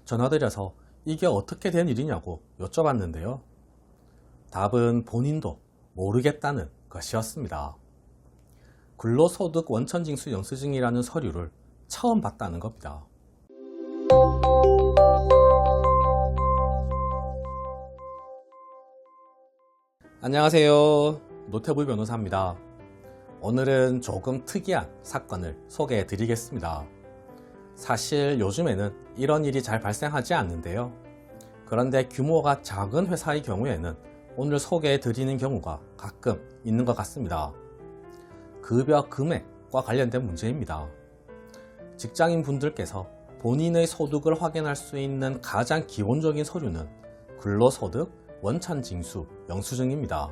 전화드려서 이게 어떻게 된 일이냐고 여쭤봤는데요. 답은 본인도 모르겠다는 것이었습니다. 근로소득 원천징수 영수증이라는 서류를 처음 봤다는 겁니다. 안녕하세요. 노태부 변호사입니다. 오늘은 조금 특이한 사건을 소개해 드리겠습니다. 사실 요즘에는 이런 일이 잘 발생하지 않는데요. 그런데 규모가 작은 회사의 경우에는 오늘 소개해 드리는 경우가 가끔 있는 것 같습니다. 급여 금액과 관련된 문제입니다. 직장인 분들께서 본인의 소득을 확인할 수 있는 가장 기본적인 서류는 근로소득 원천징수 영수증입니다.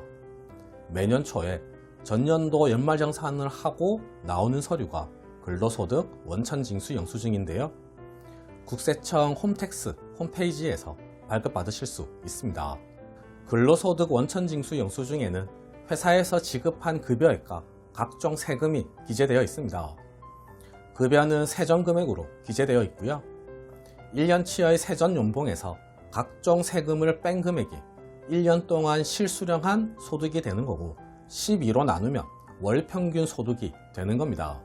매년 초에 전년도 연말정산을 하고 나오는 서류가 근로소득 원천징수 영수증인데요. 국세청 홈택스 홈페이지에서 발급받으실 수 있습니다. 근로소득 원천징수 영수증에는 회사에서 지급한 급여액과 각종 세금이 기재되어 있습니다. 급여는 세전금액으로 기재되어 있고요. 1년치의 세전연봉에서 각종 세금을 뺀 금액이 1년 동안 실수령한 소득이 되는 거고 12로 나누면 월 평균 소득이 되는 겁니다.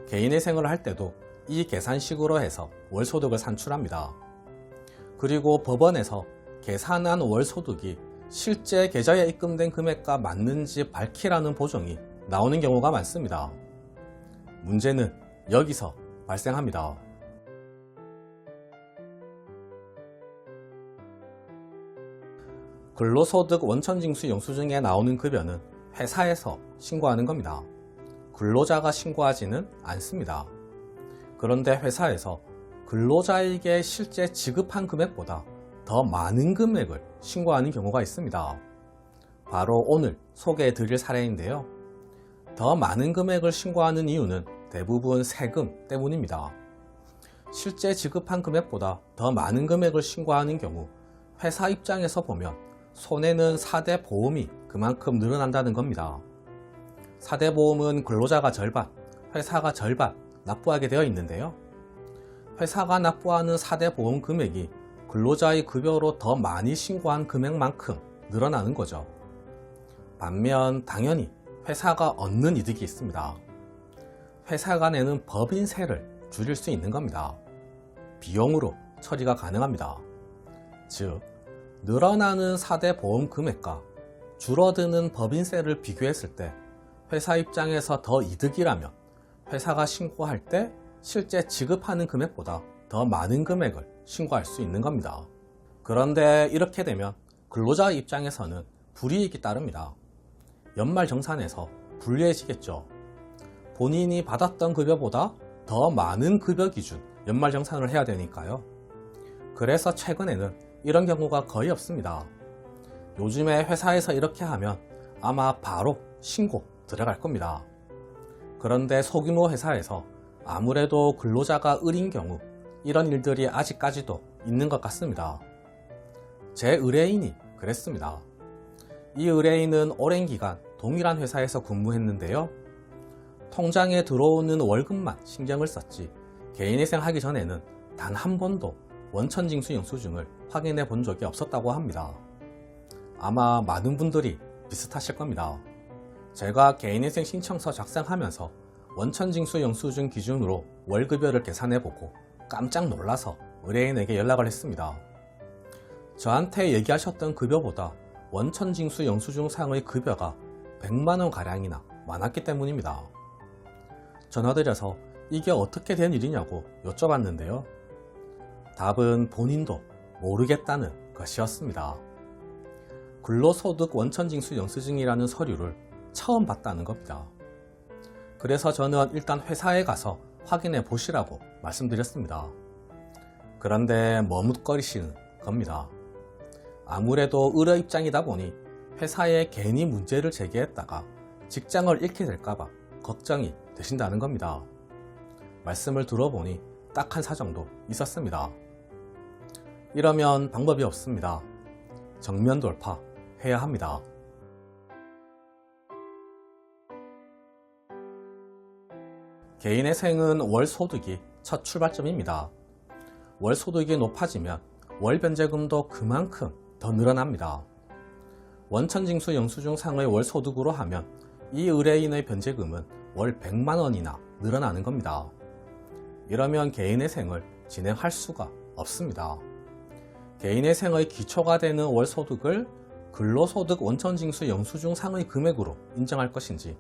개인의 생활을 할 때도 이 계산식으로 해서 월 소득을 산출합니다. 그리고 법원에서 계산한 월 소득이 실제 계좌에 입금된 금액과 맞는지 밝히라는 보정이 나오는 경우가 많습니다. 문제는 여기서 발생합니다. 근로소득 원천징수 영수증에 나오는 급여는 회사에서 신고하는 겁니다. 근로자가 신고하지는 않습니다. 그런데 회사에서 근로자에게 실제 지급한 금액보다 더 많은 금액을 신고하는 경우가 있습니다. 바로 오늘 소개해 드릴 사례인데요. 더 많은 금액을 신고하는 이유는 대부분 세금 때문입니다. 실제 지급한 금액보다 더 많은 금액을 신고하는 경우 회사 입장에서 보면 손해는 4대 보험이 그만큼 늘어난다는 겁니다. 4대 보험은 근로자가 절반, 회사가 절반 납부하게 되어 있는데요. 회사가 납부하는 4대 보험 금액이 근로자의 급여로 더 많이 신고한 금액만큼 늘어나는 거죠. 반면 당연히 회사가 얻는 이득이 있습니다. 회사가 내는 법인세를 줄일 수 있는 겁니다. 비용으로 처리가 가능합니다. 즉, 늘어나는 4대 보험 금액과 줄어드는 법인세를 비교했을 때 회사 입장에서 더 이득이라면 회사가 신고할 때 실제 지급하는 금액보다 더 많은 금액을 신고할 수 있는 겁니다. 그런데 이렇게 되면 근로자 입장에서는 불이익이 따릅니다. 연말정산에서 불리해지겠죠. 본인이 받았던 급여보다 더 많은 급여 기준 연말정산을 해야 되니까요. 그래서 최근에는 이런 경우가 거의 없습니다. 요즘에 회사에서 이렇게 하면 아마 바로 신고 들어갈 겁니다. 그런데 소규모 회사에서 아무래도 근로자가 을인 경우 이런 일들이 아직까지도 있는 것 같습니다. 제 의뢰인이 그랬습니다. 이 의뢰인은 오랜 기간 동일한 회사에서 근무했는데요. 통장에 들어오는 월급만 신경을 썼지 개인회생 하기 전에는 단 한 번도 원천징수 영수증을 확인해 본 적이 없었다고 합니다. 아마 많은 분들이 비슷하실 겁니다. 제가 개인회생 신청서 작성하면서 원천징수 영수증 기준으로 월급여를 계산해보고 깜짝 놀라서 의뢰인에게 연락을 했습니다. 저한테 얘기하셨던 급여보다 원천징수 영수증상의 급여가 100만원가량이나 많았기 때문입니다. 전화드려서 이게 어떻게 된 일이냐고 여쭤봤는데요. 답은 본인도 모르겠다는 것이었습니다. 근로소득 원천징수 영수증이라는 서류를 처음 봤다는 겁니다. 그래서 저는 일단 회사에 가서 확인해 보시라고 말씀드렸습니다. 그런데 머뭇거리시는 겁니다. 아무래도 의뢰 입장이다 보니 회사에 괜히 문제를 제기했다가 직장을 잃게 될까봐 걱정이 되신다는 겁니다. 말씀을 들어보니 딱한 사정도 있었습니다. 이러면 방법이 없습니다. 정면 돌파해야 합니다. 개인회생은 월 소득이 첫 출발점입니다. 월 소득이 높아지면 월 변제금도 그만큼 더 늘어납니다. 원천징수 영수증 상의 월 소득으로 하면 이 의뢰인의 변제금은 월 100만 원이나 늘어나는 겁니다. 이러면 개인의 생을 진행할 수가 없습니다. 개인의 생의 기초가 되는 월 소득을 근로소득 원천징수 영수증 상의 금액으로 인정할 것인지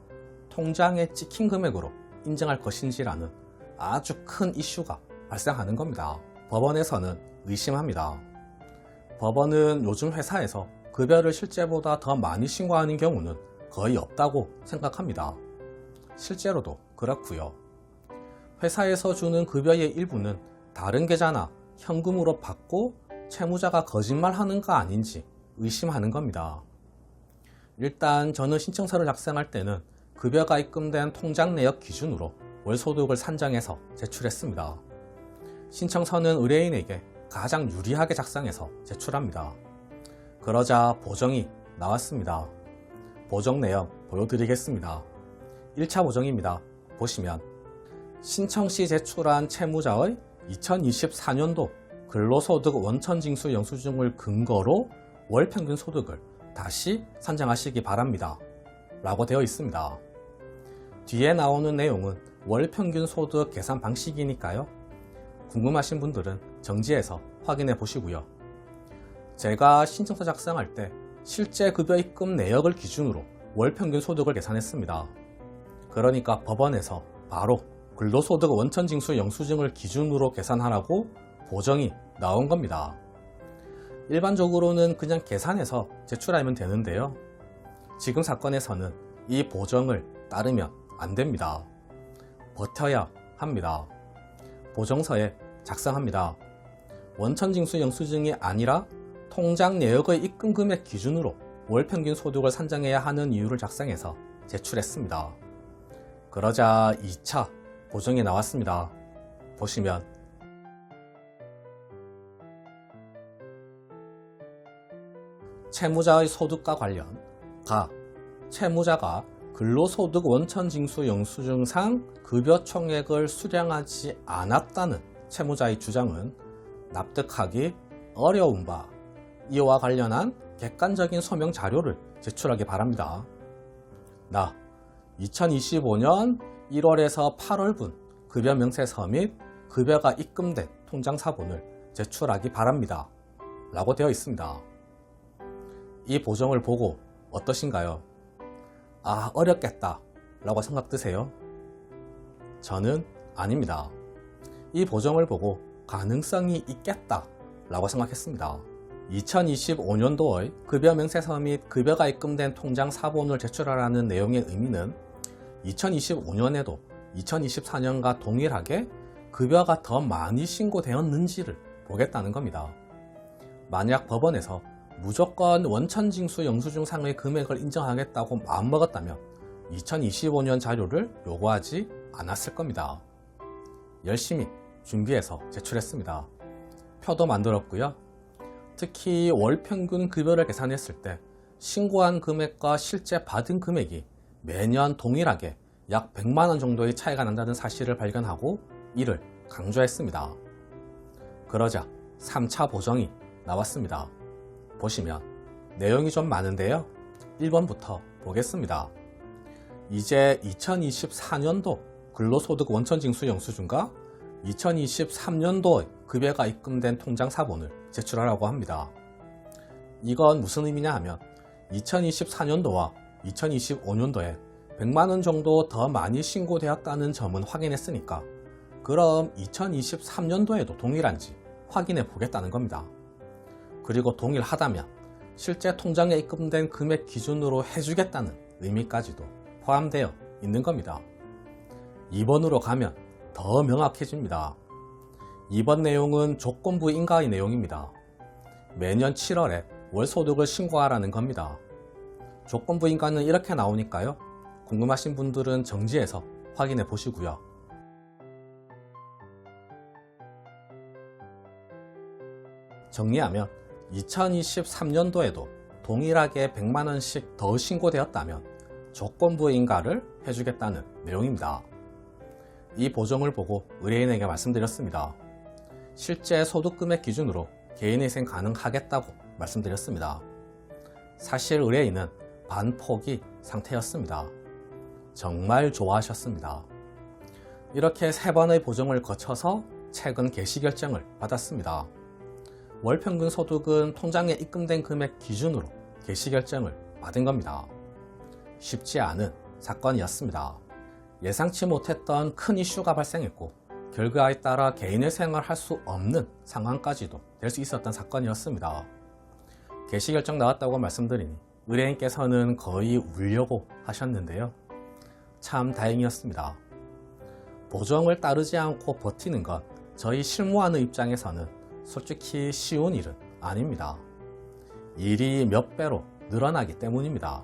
통장에 찍힌 금액으로 인정할 것인지라는 아주 큰 이슈가 발생하는 겁니다. 법원에서는 의심합니다. 법원은 요즘 회사에서 급여를 실제보다 더 많이 신고하는 경우는 거의 없다고 생각합니다. 실제로도 그렇고요. 회사에서 주는 급여의 일부는 다른 계좌나 현금으로 받고 채무자가 거짓말하는 거 아닌지 의심하는 겁니다. 일단 저는 신청서를 작성할 때는 급여가 입금된 통장 내역 기준으로 월소득을 산정해서 제출했습니다. 신청서는 의뢰인에게 가장 유리하게 작성해서 제출합니다. 그러자 보정이 나왔습니다. 보정 내용 보여드리겠습니다. 1차 보정입니다. 보시면 신청 시 제출한 채무자의 2024년도 근로소득 원천징수 영수증을 근거로 월평균 소득을 다시 산정하시기 바랍니다. 라고 되어 있습니다. 뒤에 나오는 내용은 월평균 소득 계산 방식이니까요. 궁금하신 분들은 정지해서 확인해 보시고요. 제가 신청서 작성할 때 실제 급여 입금 내역을 기준으로 월평균 소득을 계산했습니다. 그러니까 법원에서 바로 근로소득 원천징수 영수증을 기준으로 계산하라고 보정이 나온 겁니다. 일반적으로는 그냥 계산해서 제출하면 되는데요. 지금 사건에서는 이 보정을 따르면 안 됩니다. 버텨야 합니다. 보정서에 작성합니다. 원천징수 영수증이 아니라 통장 내역의 입금 금액 기준으로 월평균 소득을 산정해야 하는 이유를 작성해서 제출했습니다. 그러자 2차 보정이 나왔습니다. 보시면 채무자의 소득과 관련 채무자가 근로소득 원천징수 영수증상 급여 총액을 수령하지 않았다는 채무자의 주장은 납득하기 어려운 바 이와 관련한 객관적인 소명 자료를 제출하기 바랍니다. 2025년 1월에서 8월분 급여 명세서 및 급여가 입금된 통장 사본을 제출하기 바랍니다. 라고 되어 있습니다. 이 보정을 보고 어떠신가요? 어렵겠다 라고 생각 드세요? 저는 아닙니다. 이 보정을 보고 가능성이 있겠다 라고 생각했습니다. 2025년도의 급여 명세서 및 급여가 입금된 통장 사본을 제출하라는 내용의 의미는 2025년에도 2024년과 동일하게 급여가 더 많이 신고되었는지를 보겠다는 겁니다. 만약 법원에서 무조건 원천징수 영수증 상의 금액을 인정하겠다고 마음먹었다면 2025년 자료를 요구하지 않았을 겁니다. 열심히 준비해서 제출했습니다. 표도 만들었고요. 특히 월평균 급여를 계산했을 때 신고한 금액과 실제 받은 금액이 매년 동일하게 약 100만원 정도의 차이가 난다는 사실을 발견하고 이를 강조했습니다. 그러자 3차 보정이 나왔습니다. 보시면 내용이 좀 많은데요. 1번부터 보겠습니다. 이제 2024년도 근로소득 원천징수 영수증과 2023년도 급여가 입금된 통장 사본을 제출하라고 합니다. 이건 무슨 의미냐 하면 2024년도와 2025년도에 100만원 정도 더 많이 신고되었다는 점은 확인했으니까 그럼 2023년도에도 동일한지 확인해 보겠다는 겁니다. 그리고 동일하다면 실제 통장에 입금된 금액 기준으로 해주겠다는 의미까지도 포함되어 있는 겁니다. 2번으로 가면 더 명확해집니다. 2번 내용은 조건부 인가의 내용입니다. 매년 7월에 월소득을 신고하라는 겁니다. 조건부 인가는 이렇게 나오니까요. 궁금하신 분들은 정지해서 확인해 보시고요. 정리하면 2023년도에도 동일하게 100만원씩 더 신고되었다면 조건부 인가를 해주겠다는 내용입니다. 이 보정을 보고 의뢰인에게 말씀드렸습니다. 실제 소득금액 기준으로 개인회생 가능하겠다고 말씀드렸습니다. 사실 의뢰인은 반포기 상태였습니다. 정말 좋아하셨습니다. 이렇게 3번의 보정을 거쳐서 최근 개시 결정을 받았습니다. 월 평균 소득은 통장에 입금된 금액 기준으로 개시 결정을 받은 겁니다. 쉽지 않은 사건이었습니다. 예상치 못했던 큰 이슈가 발생했고 결과에 따라 개인회생을 할 수 없는 상황까지도 될 수 있었던 사건이었습니다. 개시 결정 나왔다고 말씀드리니 의뢰인께서는 거의 울려고 하셨는데요. 참 다행이었습니다. 보정을 따르지 않고 버티는 건 저희 실무하는 입장에서는 솔직히 쉬운 일은 아닙니다. 일이 몇 배로 늘어나기 때문입니다.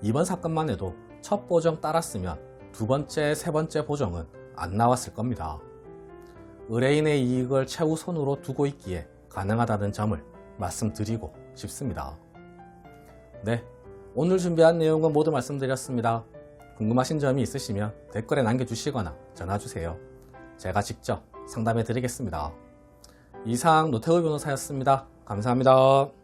이번 사건만 해도 첫 보정 따랐으면 두 번째, 세 번째 보정은 안 나왔을 겁니다. 의뢰인의 이익을 최우선으로 두고 있기에 가능하다는 점을 말씀드리고 싶습니다. 네, 오늘 준비한 내용은 모두 말씀드렸습니다. 궁금하신 점이 있으시면 댓글에 남겨주시거나 전화주세요. 제가 직접 상담해 드리겠습니다. 이상 노태우 변호사였습니다. 감사합니다.